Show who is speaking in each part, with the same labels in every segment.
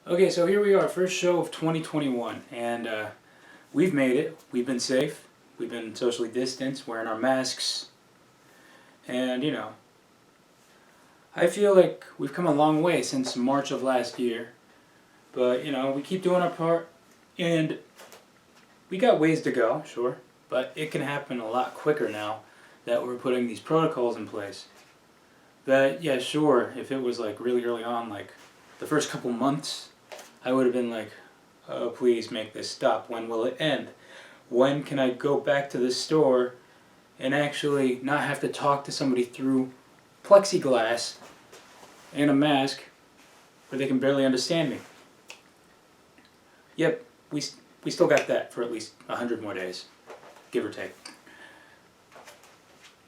Speaker 1: Okay, so here we are, first show of 2021, and we've made it. We've been safe. We've been socially distanced, wearing our masks, and I feel like we've come a long way since March of last year. But we keep doing our part, and we got ways to go, sure, but it can happen a lot quicker now that we're putting these protocols in place. But yeah, sure, if it was like really early on, like the first couple months, I would have been like, oh, please make this stop. When will it end? When can I go back to the store and actually not have to talk to somebody through plexiglass and a mask where they can barely understand me? Yep, we still got that for at least 100 more days, give or take.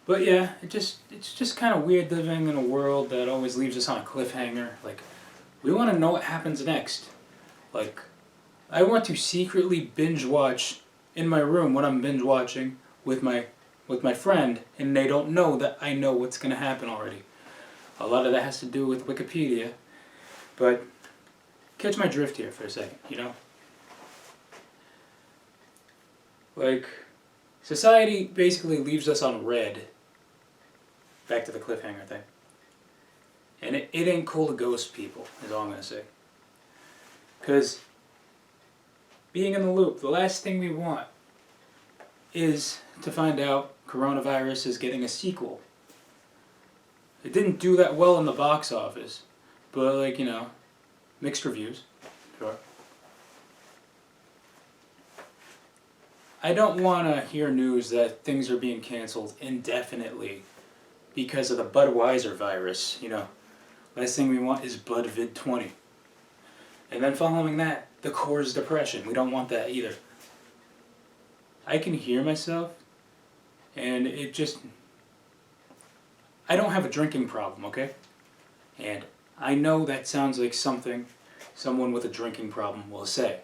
Speaker 1: But yeah, it's just kind of weird living in a world that always leaves us on a cliffhanger. Like, we want to know what happens next. Like, I want to secretly binge watch in my room when I'm binge watching with my friend, and they don't know that I know what's going to happen already. A lot of that has to do with Wikipedia, but catch my drift here for a second, Like, society basically leaves us on red. Back to the cliffhanger thing. And it ain't cool to ghost people, is all I'm going to say. Because being in the loop, the last thing we want is to find out coronavirus is getting a sequel. It didn't do that well in the box office, but mixed reviews, sure. I don't want to hear news that things are being canceled indefinitely because of the Budweiser virus, Last thing we want is Budvid 20. And then following that, the Coors Depression. We don't want that either. I can hear myself, and I don't have a drinking problem, okay? And I know that sounds like something someone with a drinking problem will say.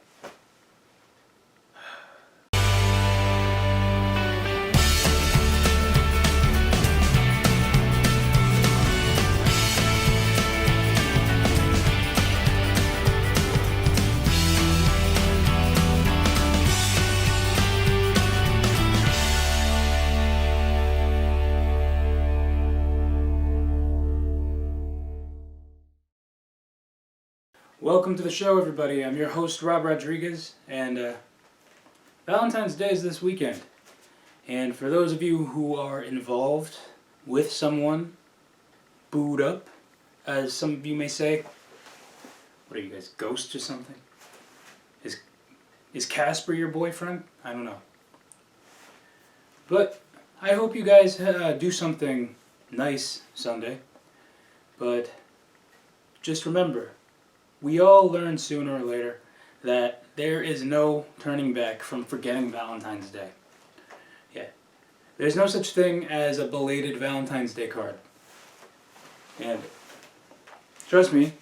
Speaker 1: Welcome to the show, everybody. I'm your host, Rob Rodriguez, and Valentine's Day is this weekend. And for those of you who are involved with someone, booed up, as some of you may say, what are you guys, ghosts or something? Is Casper your boyfriend? I don't know. But I hope you guys do something nice Sunday. But just remember, we all learn sooner or later that there is no turning back from forgetting Valentine's Day. Yeah. There's no such thing as a belated Valentine's Day card. And trust me,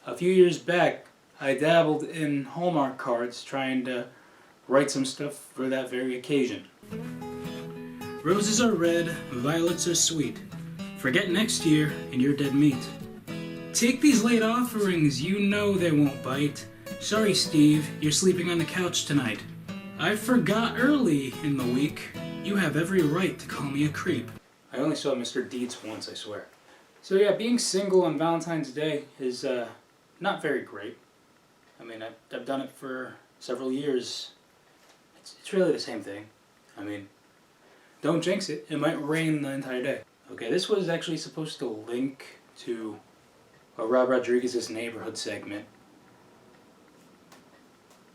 Speaker 1: a few years back, I dabbled in Hallmark cards trying to write some stuff for that very occasion. Roses are red, violets are sweet. Forget next year and you're dead meat. Take these late offerings, you know they won't bite. Sorry, Steve, you're sleeping on the couch tonight. I forgot early in the week. You have every right to call me a creep. I only saw Mr. Deeds once, I swear. So yeah, being single on Valentine's Day is not very great. I mean, I've done it for several years. It's really the same thing. I mean, don't jinx it. It might rain the entire day. Okay, this was actually supposed to link to Rob Rodriguez's neighborhood segment.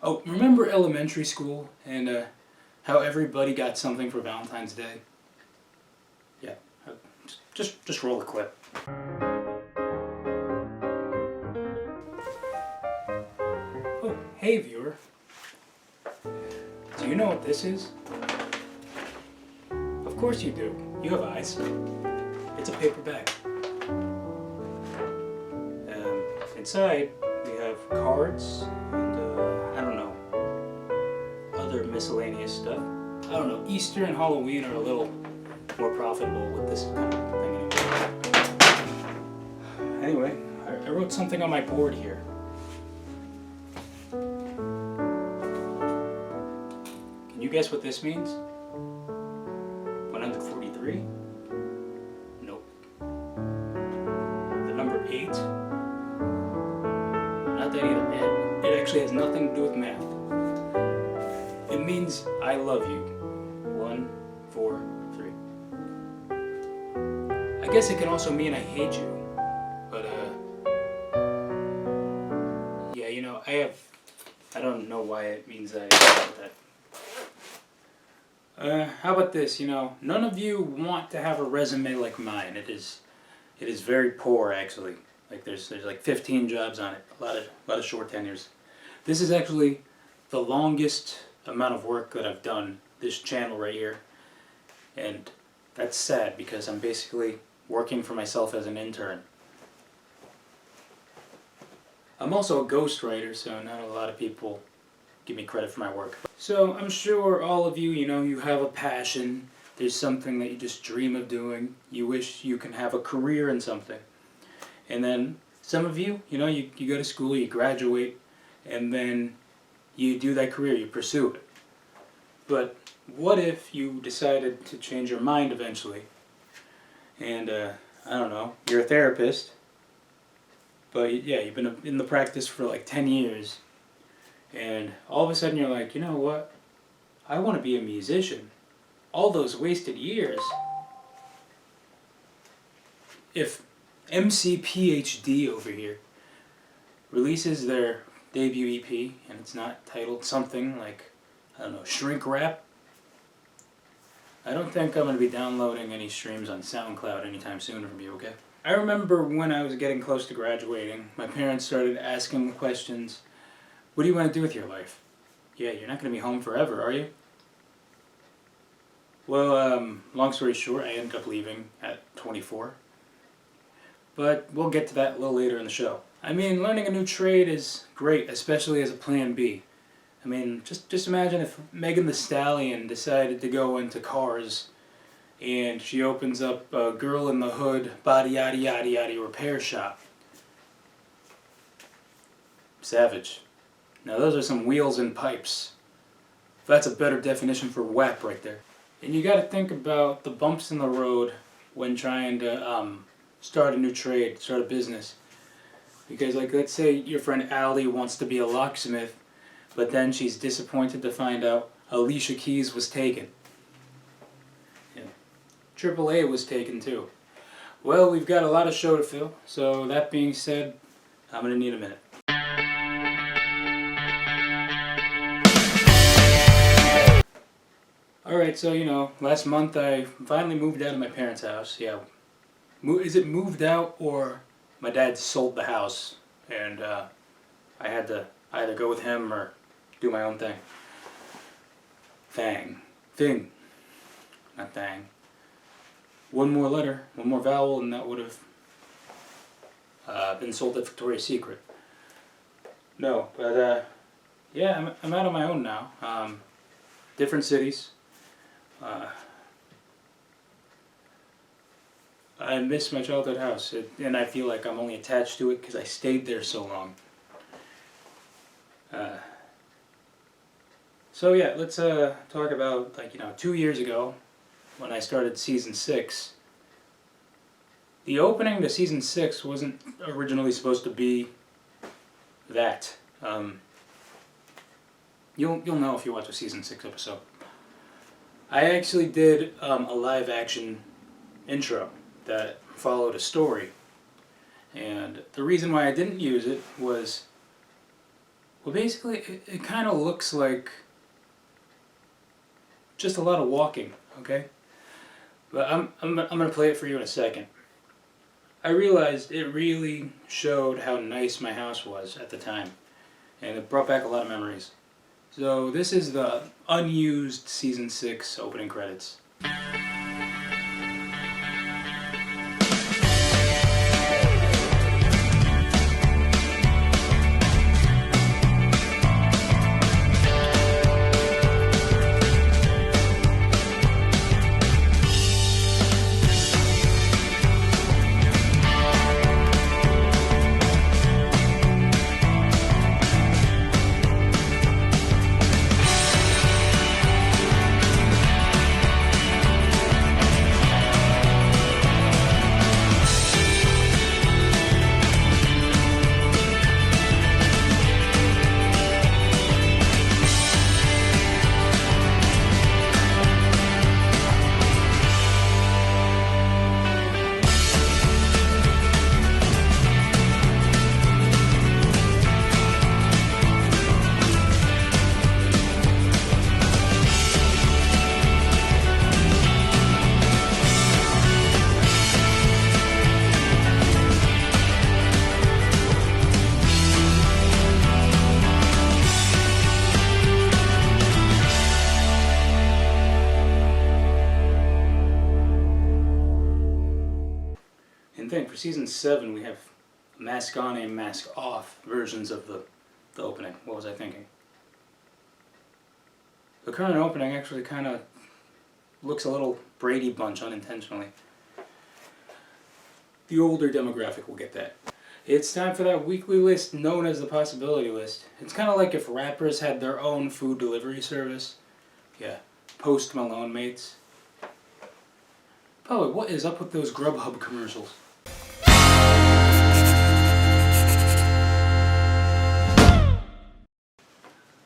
Speaker 1: Oh, remember elementary school and how everybody got something for Valentine's Day? Yeah, just roll the clip. Oh, hey viewer. Do you know what this is? Of course you do. You have eyes. It's a paper bag. Inside, we have cards and, I don't know, other miscellaneous stuff. I don't know, Easter and Halloween are a little more profitable with this kind of thing anyway. Anyway, I wrote something on my board here. guess what this means? 143? Nope. The number 8? Not that either. It actually has nothing to do with math. It means I love you. 1, 4, 3. I guess it can also mean I hate you. But, yeah, you know, I don't know why it means that. How about this, you know, none of you want to have a resume like mine. It is very poor, actually. Like, there's like 15 jobs on it, a lot of short tenures. This is actually the longest amount of work that I've done, this channel right here. And that's sad, because I'm basically working for myself as an intern. I'm also a ghostwriter, so not a lot of people give me credit for my work. So I'm sure all of you, you know, you have a passion. There's something that you just dream of doing. You wish you can have a career in something. And then some of you, you know, you go to school, you graduate, and then you do that career, you pursue it. But what if you decided to change your mind eventually? And, I don't know, you're a therapist, but yeah, you've been in the practice for like 10 years, and all of a sudden you're like, you know what? I want to be a musician. All those wasted years. If MC PhD over here releases their debut EP and it's not titled something like, I don't know, Shrink Rap, I don't think I'm going to be downloading any streams on SoundCloud anytime soon from you, okay? I remember when I was getting close to graduating, my parents started asking questions. What do you want to do with your life? Yeah, you're not going to be home forever, are you? Well, long story short, I ended up leaving at 24. But we'll get to that a little later in the show. I mean, learning a new trade is great, especially as a plan B. I mean, just imagine if Megan Thee Stallion decided to go into cars and she opens up a Girl in the Hood body yaddy yaddy yaddy repair shop. Savage. Now those are some wheels and pipes. That's a better definition for WAP right there. And you gotta think about the bumps in the road when trying to start a new trade, start a business. Because, like, let's say your friend Allie wants to be a locksmith, but then she's disappointed to find out Alicia Keys was taken. Yeah. AAA was taken too. Well, we've got a lot of show to fill, so that being said, I'm gonna need a minute. Alright, so, you know, last month I finally moved out of my parents' house. Yeah. Is it moved out, or my dad sold the house and I had to either go with him or do my own thing. Thing. Not thang. One more letter, one more vowel, and that would have been sold at Victoria's Secret. No, but yeah, I'm out on my own now. Different cities. I miss my childhood house, and I feel like I'm only attached to it because I stayed there so long. So yeah, let's talk about, like, you know, 2 years ago when I started season 6. The opening to season 6 wasn't originally supposed to be that. You'll know if you watch a season 6 episode. I actually did a live action intro that followed a story, and the reason why I didn't use it was, well, basically it kind of looks like just a lot of walking, okay? But I'm gonna play it for you in a second. I realized it really showed how nice my house was at the time, and it brought back a lot of memories. So this is the unused season 6 opening credits. season 7 we have mask on and mask off versions of the opening. What was I thinking? The current opening actually kind of looks a little Brady Bunch unintentionally. The older demographic will get that. It's time for that weekly list known as the Possibility List. It's kind of like if rappers had their own food delivery service. Yeah, Post Malone mates. By the way, what is up with those Grubhub commercials?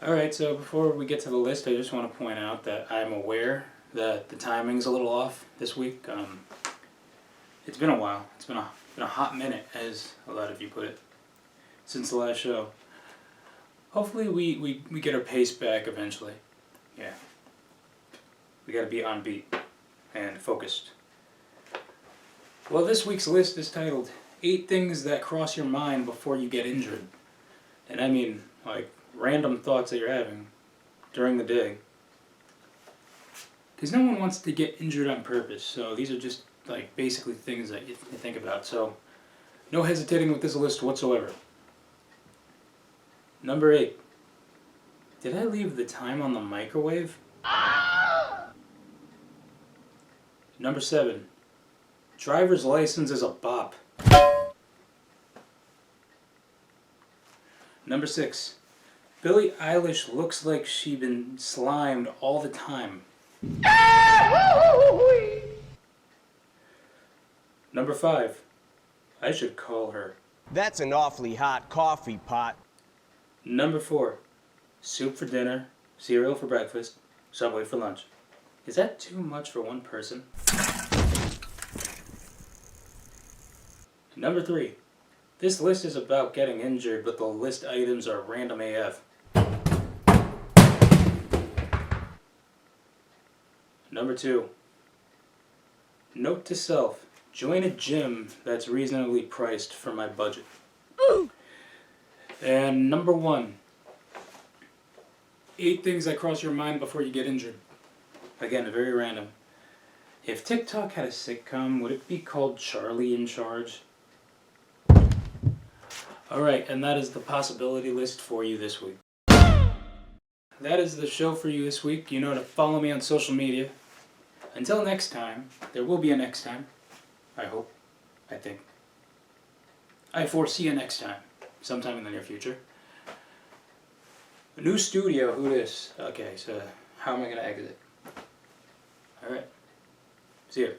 Speaker 1: Alright, so before we get to the list, I just want to point out that I'm aware that the timing's a little off this week. It's been a while. It's been a hot minute, as a lot of you put it, since the last show. Hopefully we get our pace back eventually. Yeah. We gotta be on beat and focused. Well, this week's list is titled 8 Things That Cross Your Mind Before You Get Injured. And I mean, like, random thoughts that you're having during the day. Because no one wants to get injured on purpose, so these are just like basically things that you think about. So no hesitating with this list whatsoever. Number 8. Did I leave the time on the microwave? Number 7. Driver's license is a bop. Number 6. Billie Eilish looks like she been slimed all the time. Number 5. I should call her.
Speaker 2: That's an awfully hot coffee pot.
Speaker 1: Number 4. Soup for dinner, cereal for breakfast, Subway for lunch. Is that too much for one person? Number 3. This list is about getting injured, but the list items are random AF. Number 2. Note to self. Join a gym that's reasonably priced for my budget. And number 1. 8 things that cross your mind before you get injured. Again, very random. If TikTok had a sitcom, would it be called Charlie in Charge? Alright, and that is the possibility list for you this week. That is the show for you this week. You know to follow me on social media. Until next time, there will be a next time. I hope. I think. I foresee a next time. Sometime in the near future. A new studio, who dis? Okay, so how am I going to exit? Alright. See ya.